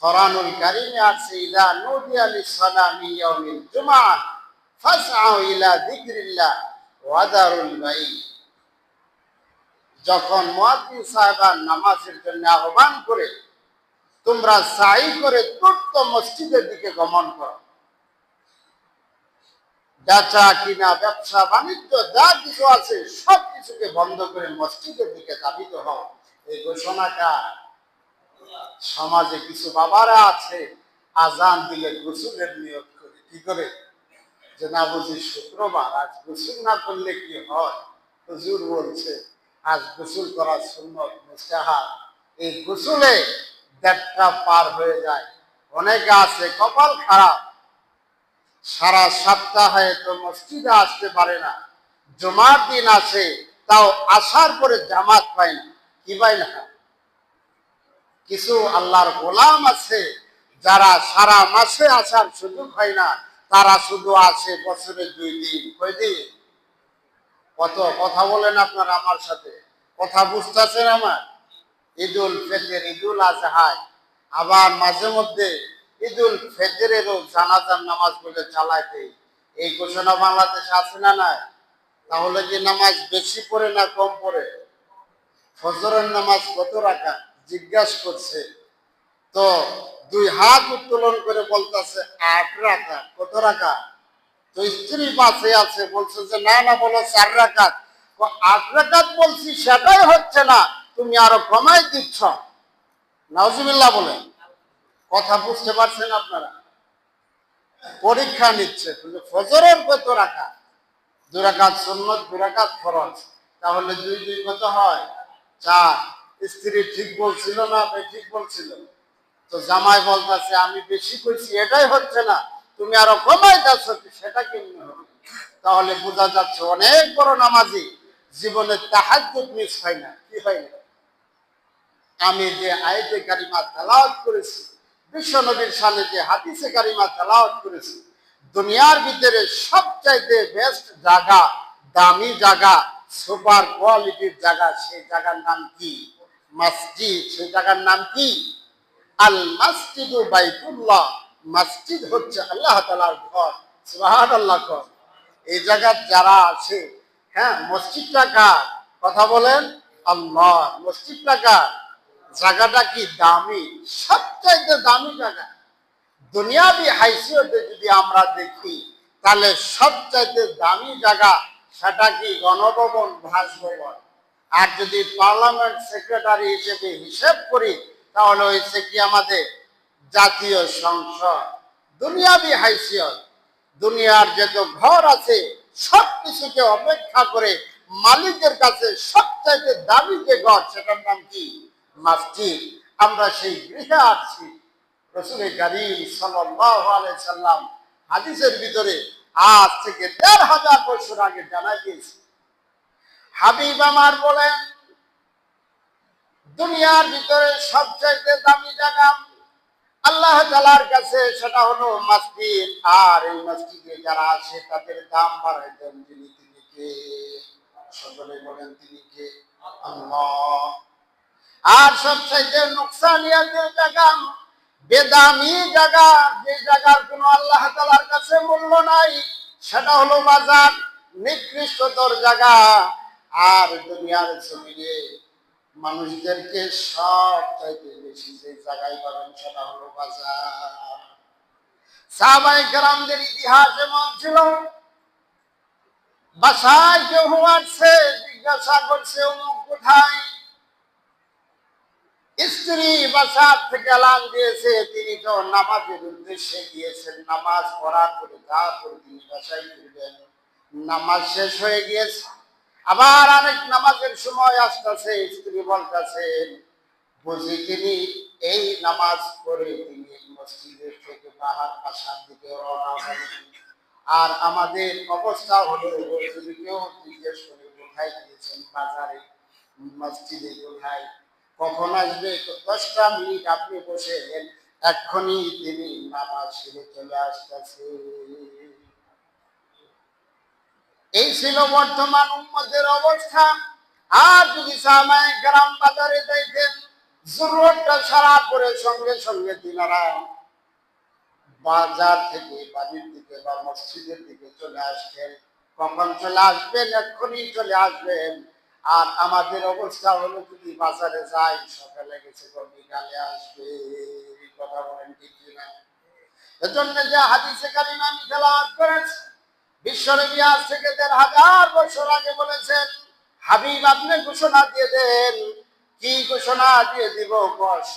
কোরআনুল কারীমে আছে ইযা নুদিয়া লিস-সালামি ইয়াউমিল জুমআহ ফাসআউ ইলা যিকরিল্লাহ ওয়া দারুল বাই। যখন মুয়াজ্জিন সাহেবান নামাজের জন্য আহ্বান করে তোমরা সাই করে দ্রুত মসজিদের দিকে গমন করো। বেচা কিনা, ব্যবসা বাণিজ্য যা কিছু আছে সব কিছুকে বন্ধ করে মসজিদের দিকে ধাবিত হও। এই ঘোষণাটা সমাজে কিছু বাবারা আছে আজান দিলে গোসলের নিয়ত করে। কি করে? যে না বুঝি শুক্রবার, আজ গোসল না করলে কি হয়? হুজুর বলছে আজ গোসল করা সুন্নত মুস্তাহাব। এই গোসলে 1.5টা পার হয়ে যায়। অনেকে আছে কপাল খারাপ, সারা সপ্তাহে তো মসজিদে আসতে পারে না, জুমার দিন আসে তাও আসার পরে জামাত পায় না। কি পায় না? কিছু আল্লাহর গোলাম আছে যারা সারা মাসে আসার সুযোগ হয় না, তারা শুধু আসে বছরে 2 দিন। কয়দিন? কত কথা বলেন আপনারা আমার সাথে? কথা বুঝতেছেন আমার? ঈদুল ফিতর, ঈদুল আজহায়, আবার মাঝে মধ্যে ঈদুল ফিতরেরও জানাজার নামাজ বলে চালায় দেয়। এই ঘোষণা বাংলাদেশে আছে না নাই? তাহলে কি নামাজ বেশি পড়ে না কম পড়ে? ফজরের নামাজ কত রাকাত জিজ্ঞাসা করছে, তো 2 হাত উত্তোলন করে বলতেছে 8 রাকাত। কত রাকাত? তো স্ত্রী পাশে আছে, বলছে যে না না, বলো 4 রাকাত। 8 রাকাত বলছি, সেটাই হচ্ছে না, তুমি আরো কমাই দিচ্ছ। নাউজুবিল্লাহ বলেন। কথা বুঝতে পারছেন আপনারা? পরীক্ষা নিচ্ছে। ফজরের কত রাকাত? 2 রাকাত সুন্নত, 2 রাকাত ফরজ। তাহলে 2 2 কত হয়? 4। স্ত্রী ঠিক বলছিল না ঠিক বলছিল? তো জামাই বলতেছে আমি বেশি কইছি, এটাই হচ্ছে না, তুমি আরো কমাই যাচ্ছ, সেটা কেমনে হবে? তাহলে বোঝা যাচ্ছে অনেক বড় নামাজি জীবনে তাহাজ্জুদ মিস হয় না। কি হয় না? আমি যে আয়াতে কারিমা তেলাওয়াত করেছি, বিশ্ব নবীর সামনে যে হাদিসে কারিমা তেলাওয়াত করেছি, দুনিয়ার ভিতরে সবচাইতে বেস্ট জায়গা, দামি জায়গা, সুপার কোয়ালিটির জায়গা, সেই জায়গার নাম কি? মসজিদ। সেই জায়গার নাম কি? আল মসজিদু বাইতুল্লাহ। মসজিদ হচ্ছে আল্লাহ তাআলার ঘর। সুবহানাল্লাহ। এই জায়গায় যারা আছে, হ্যাঁ, মসজিদটা কার? কথা বলেন। আল্লাহ। মসজিদটা কার? জায়গাটা কি দামি? সবচাইতে দামি জায়গা। দুনিয়াবি হাইসিয়তে যদি আমরা দেখি, তাহলে সবচাইতে দামি জায়গা সেটা কি? গণভবন, ভাসভবন। আর যদি পার্লামেন্ট সেক্রেটারি হিসেবে হিসেব করি, তাহলে হয়েছে কি আমাদের জাতীয় সংসদ। দুনিয়াবি হাইসিয়ত, দুনিয়ার যত ঘর আছে সবকিছুকে অপেক্ষা করে মালিকের কাছে সবচাইতে দামি যে ঘর, সেটার নাম কি? মসজিদ। আমরা সেই গৃহে আসছি। রাসূল কারীম সাল্লাল্লাহু আলাইহি সাল্লাম হাদিসের ভিতরে আজ থেকে ১৫০০ বছর আগে জানাই দিয়েছে। হাবিব আমার বলেন, দুনিয়ার ভিতরে সবচাইতে দামি জায়গা আল্লাহ তাআলার কাছে সেটা হলো মসজিদ। আর এই মসজিদে যারা আছে তাদের দাম বাড়াই দেন যিনি, তিনি কে? সকলে বলেন তিনি কে? আল্লাহ। আর সবচাইতে নোকসানিয়া যে জায়গা, বেদামি জায়গা, যে জায়গার কোনো আল্লাহ তাআলার কাছে মূল্য নাই, সেটা হলো বাজার, নিকৃষ্টতর জায়গা। আর দুনিয়ার জমিনে মানুষদেরকে সবচাইতে বেশি যে জায়গায় পাবেন সেটা হলো বাজার। সাহাবায়ে কেরামদের ইতিহাস এমন ছিল, বাসায় কেউ আসছে, জিজ্ঞাসা করছে অমুক কোথায়? স্ত্রী বাসার থেকে এলান দিয়েছে, তিনি তো নামাজের উদ্দেশ্যে গিয়েছেন, নামাজ পড়ার পরে তারপর তিনি বাসায় ফিরবেন। নামাজ শেষ হয়ে গিয়েছে, আবার আরেক নামাজের সময় আসতেছে। স্ত্রী বলতেছেন বুঝি তিনি এই নামাজ পড়ে তিনি মসজিদের থেকে বাসার দিকে রওনা হবেন। আর আমাদের অবস্থা হলো, যদি কেউ জিজ্ঞেস করে কোথায় গিয়েছেন, বাজারে, মসজিদে কোথায়, কখন আসবে, 10টা মিনিট আপনি বসে এলেন, এক্ষুনি তিনি নামাজ সেরে চলে আসতেছে। এই ছিল বর্তমান উম্মতের অবস্থা। আর যদি সাহাবায়ে কেরাম বাজারে যাইতেন, জরুরতটা সারার পরে সঙ্গে সঙ্গে তিনারা বাজার থেকে বাড়ির দিকে বা মসজিদের দিকে চলে আসবেন। কখন চলে আসবেন? এক্ষুনি চলে আসবেন। আর আমাদের অবস্থা হলো, যদি বাজারে যাই সকালে গেছে বিকালে আসবে, কথা বলেন ঠিক কিনা? এজন্য যে হাদিসে কারিমা আমি তেলাওয়াত করেছি, বিশ্বনবী আজ থেকে ১৫০০ বছর আগে বলেছেন, হাবিব আপনি ঘোষণা দিয়ে দেন। কি ঘোষণা দিয়ে দিব?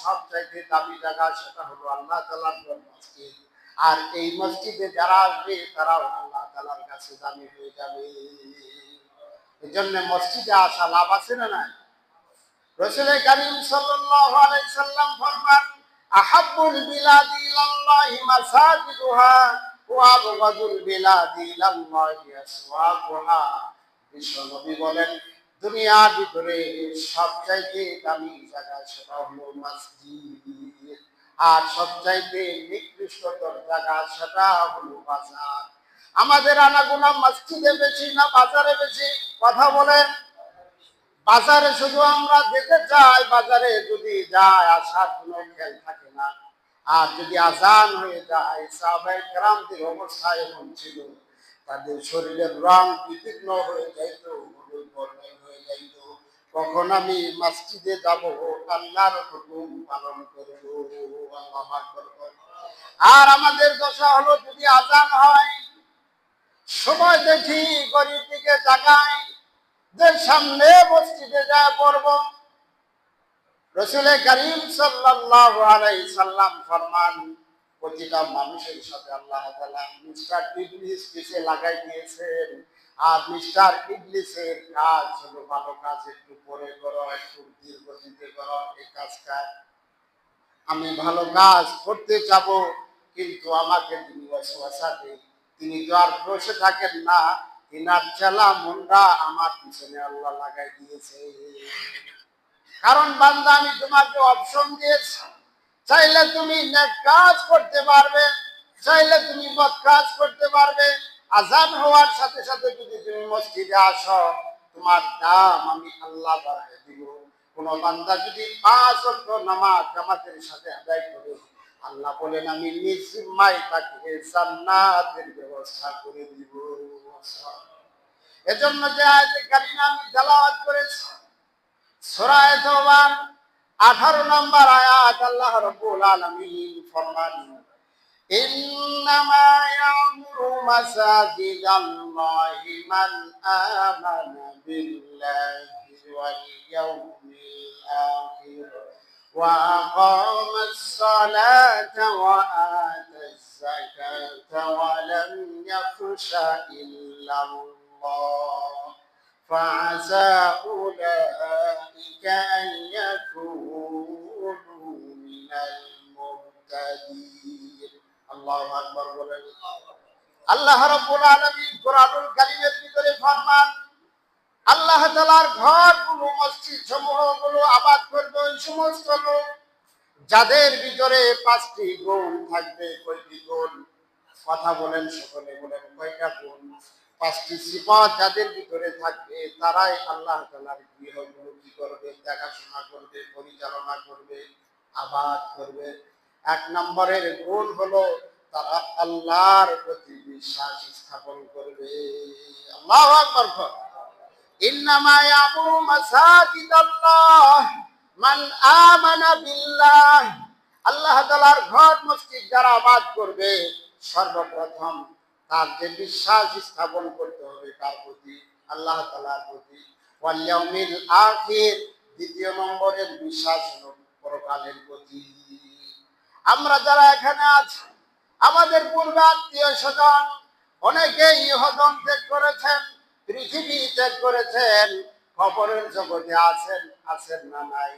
সবচাইতে দামি জায়গা সেটা হলো আল্লাহ তাআলার মসজিদ। আর এই মসজিদে যারা আসবে তারাও আল্লাহ তাআলার কাছে দামি হয়ে যাবে। এজন্য মসজিদে আসা লাভ আছে না নাই? রাসূল কারীম সাল্লাল্লাহু আলাইহি সাল্লাম ফরমান, আহাব্বুল বিলাদি ইলাল্লাহি মাসাজিদুহা ওয়া আবগাদুল বিলাদি ইলাল্লাহি আসওয়াকুহা। বিশ্বনবী বলেন, দুনিয়ার ভিতরে সবচাইতে দামি জায়গা সেটা হলো মসজিদ, আর সবচাইতে নিকৃষ্টতর জায়গা সেটা হলো বাজার। আমাদের আনাগোনা মসজিদে বেশি না বাজারে বেশি? কথা বলেন। বাজারে শুধু আমরা যেতে চাই, বাজারে যদি যায় আসার কোনো খেয়াল থাকে না। আর যদি আজান হয়ে যায়, সাহাবায়ে কেরামদের অবস্থা এমন ছিল, তাদের শরীরের রং বিতীর্ণ হয়ে যাইত, হলুদ বর্ণের হয়ে যাইত। কখন আমি মসজিদে যাব, আল্লাহর হুকুম পালন করব। আল্লাহু আকবার। আর আমাদের দশা হলো, যদি আজান হয় সময় দেখি গরিব দিকে তাকাই যে সামনে মসজিদে যায় পড়ব। রাসূল কারীম সাল্লাল্লাহু আলাইহি সাল্লাম ফরমান, প্রতিটা মানুষের সাথে আল্লাহ তাআলা মিস্টার ইবলিস পিছে লাগাই দিয়েছেন। আর মিস্টার ইবলিসের কাজ হলো ভালো কাজ একটু পরে করো, একটু ধীর গতিতে করো, এই কাজটা আমি ভালো কাজ করতে যাব, কিন্তু আমাকে তিনি ওয়াসওয়াসা দেন। তিনি তো আর বসে থাকেন না, তিনার চেলা মুন্ডা আমার পিছনে আল্লাহ লাগাই দিয়েছে। কারণ বান্দা, আমি তোমাকে অপশন দিয়েছি, চাইলে তুমি নেক কাজ করতে পারবে, চাইলে তুমি বদ কাজ করতে পারবে। আজান হওয়ার সাথে সাথে যদি তুমি মসজিদে আসো, তোমার দাম আমি আল্লাহ বাড়ায় দিব। কোন বান্দা যদি 5 ওয়াক্ত নামাজ জামাতের সাথে আদায় করে, আল্লাহ বলেন আমি নিজ জিম্মায় তাকে জান্নাতের ব্যবস্থা করে দিব। এজন্য যে আয়াতে কারিমা আমি তেলাওয়াত করেছি, সূরা তাওবার 18 নম্বর আয়াত, আল্লাহ রাব্বুল আলামিন ফরমান, ইন্নামা ইয়ামুরু মাসাজিদাল্লাহি মান আমানা বিল্লাহি ওয়াল ইয়াউমিল আখির ওয়া আকামাস সালাতা ওয়া আতাজ যাকাতা ওয়া লাম ইয়াখশা ইল্লাল্লাহ فعسى أولئك أن يكونوا من المهتدين الله أكبر বলেন। আল্লাহ রাব্বুল আলামিন কোরআনুল কারীমের ভিতরে ফরমান, আল্লাহ তাআলার ঘরগুলো, মসজিদ সমূহগুলো আবাদ করবে ওই সমস্ত লোক যাদের ভিতরে 5টি গুণ থাকবে। কয়টি গুণ? কথা বলেন, সকলে বলেন, কয়টা গুণ? 5টি সিফাত যাদের ভিতরে থাকবে, তারাই আল্লাহ তাআলার গৃহগুলো কি করবে? দেখাশোনা করবে, পরিচালনা করবে, আবাদ করবে। 1 নম্বরের গুণ হলো তারা আল্লাহর প্রতি বিশ্বাস স্থাপন করবে। আল্লাহু আকবার। ইন্নামা ইয়ামুরু মাসাজিদাল্লাহ মান আমানা বিল্লাহ। আল্লাহ তাআলার ঘর মসজিদ যারা আবাদ করবে, সর্বপ্রথম তার যে বিশ্বাস স্থাপন করতে হবে তার প্রতি, আল্লাহ তাআলার প্রতি। ওয়াল ইয়াউমিল আখির, দ্বিতীয় নম্বরের বিশ্বাস হলো পরকালের প্রতি। আমরা যারা এখানে আছি, আমাদের পূর্বে আত্মীয় স্বজন অনেকেই ইহজম ত্যাগ করেছেন, পৃথিবী ত্যাগ করেছেন, কবরের জগতে আছেন, আছেন না নাই?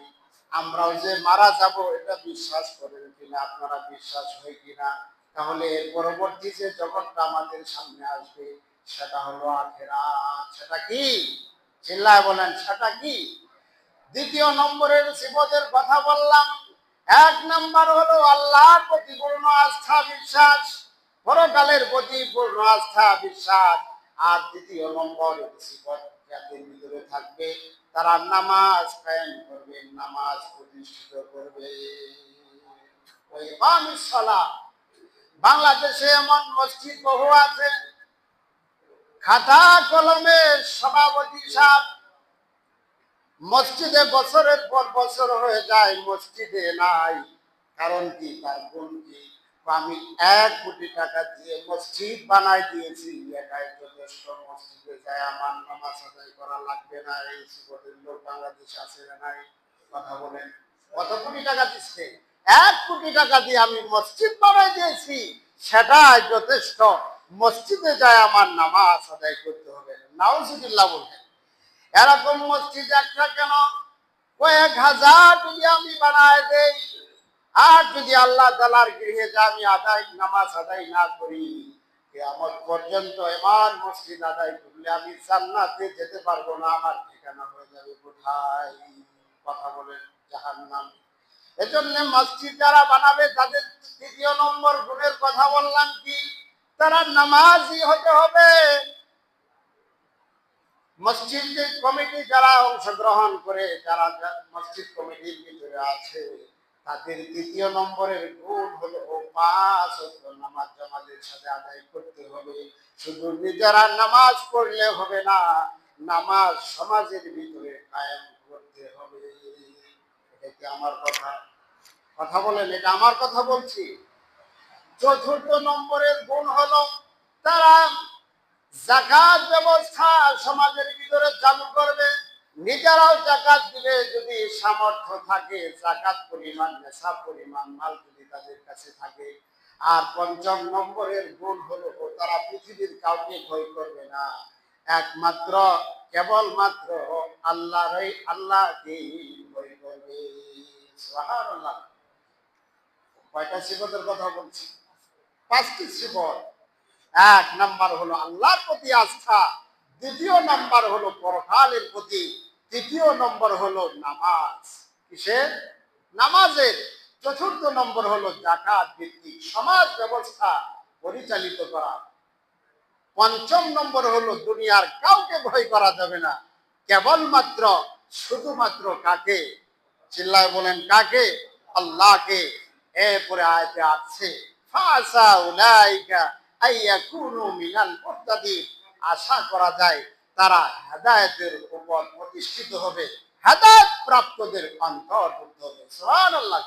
আমরাও যে মারা যাব এটা বিশ্বাস করেন কিনা? আপনারা বিশ্বাস হয় কিনা? তাহলে এর পরবর্তী যে জগৎটা আমাদের সামনে আসবে সেটা হলো আখিরাত। সেটা কি? চিল্লায় বলেন, সেটা কি? দ্বিতীয় নম্বরের সিফতের কথা বললাম। 1 নম্বর হলো আল্লাহর প্রতি পূর্ণ আস্থা বিশ্বাস, পরকালের প্রতি পূর্ণ আস্থা বিশ্বাস। আর দ্বিতীয় নম্বরের সিফত যাদের ভিতরে থাকবে তারা নামাজ কায়েম করবে, নামাজ প্রতিষ্ঠিত করবে। ওই ইকামিস সালাহ। বাংলাদেশে এমন মসজিদ বহু আছে, খাতা কলমে সভাপতি সাহেব মসজিদে বছরের পর বছর হয়ে যায়, মসজিদে নাই। কারণ কি? তার গুণ কি? আমি 1 কোটি টাকা দিয়ে মসজিদ বানাই দিয়েছি, এটাই যথেষ্ট। মসজিদে যায় আমার নামাজ আদায় করা লাগবে না। এই জীবনের লোক বাংলাদেশ আছে না নাই? কথা বলেন। কত কোটি টাকা দিচ্ছে? 1 কোটি টাকা দিয়ে আমি মসজিদ বানাই দিয়েছি, সেটাই যথেষ্ট। মসজিদে যায় আমার নামাজ আদায় করতে হবে। নাউজুবিল্লাহ বলেন। এরকম মসজিদ একটা কেন, কয়েক হাজার যদি আমি বানায় দেই, আর যদি আল্লাহ তাআলার গৃহে যা আমি নামাজ আদায় না করি, কিয়ামত পর্যন্ত এমন মসজিদ আদায় করলে আমি জান্নাতে যেতে পারবো না। আমার ঠিকানা হয়ে যাবে কোথায়? কথা বলেন, জাহান্নাম। এজন্য মসজিদ যারা বানাবে তাদের 3 নম্বর গুণের কথা বললাম কি? তারা নামাজি হতে হবে। মসজিদ কমিটি যারা অংশগ্রহণ করে, যারা মসজিদ কমিটির ভিতরে আছে, তাদের 3 নম্বরের গুণ হলো 5 ওয়াক্ত নামাজ জামাতের সাথে আদায় করতে হবে। শুধু নিজেরা নামাজ পড়লে হবে না, নামাজ সমাজের ভিতরে কায়েম করতে হবে। এটা কি আমার কথা? কথা বলেন, এটা আমার কথা বলছি। 4 নম্বরের গুণ হলো তারা যাকাত ব্যবস্থা সমাজের ভিতরে চালু করবে, নিজেরাও যাকাত দিবে যদি সামর্থ্য থাকে, যাকাত পরিমাণ নেশাব পরিমাণ মাল যদি তাদের কাছে থাকে। আর 5 নম্বরের গুণ হলো তারা পৃথিবীর কাউকে ভয় করবে না, একমাত্র কেবলমাত্র আল্লাহকেই ভয় করবে। সুবহানাল্লাহ। কয়টা সিফাতের কথা বলছি? 5টি সিফত। 1 নম্বর হলো আল্লাহর প্রতি আস্থা, 2 নম্বর হলো পরকালের প্রতি, 3 নম্বর হলো নামাজ। কিসের? নামাজের। 4 নম্বর হলো যাকাত ভিত্তিক সমাজ ব্যবস্থা পরিচালিত করা। 5 নম্বর হলো দুনিয়ার কাউকে ভয় করা যাবে না, কেবলমাত্র শুধুমাত্র কাকে? চিল্লায় বলেন, কাকে? আল্লাহকে। এরপরে আয়াতে আছে ফাসা উলাইকা আইয়াকুনু মিনাল মুহতাদিন। আশা করা যায় তারা হেদায়েতের উপর প্রতিষ্ঠিত হবে, হেদায়েত প্রাপ্তদের অন্তর্ভুক্ত হবে। সুবহানাল্লাহ।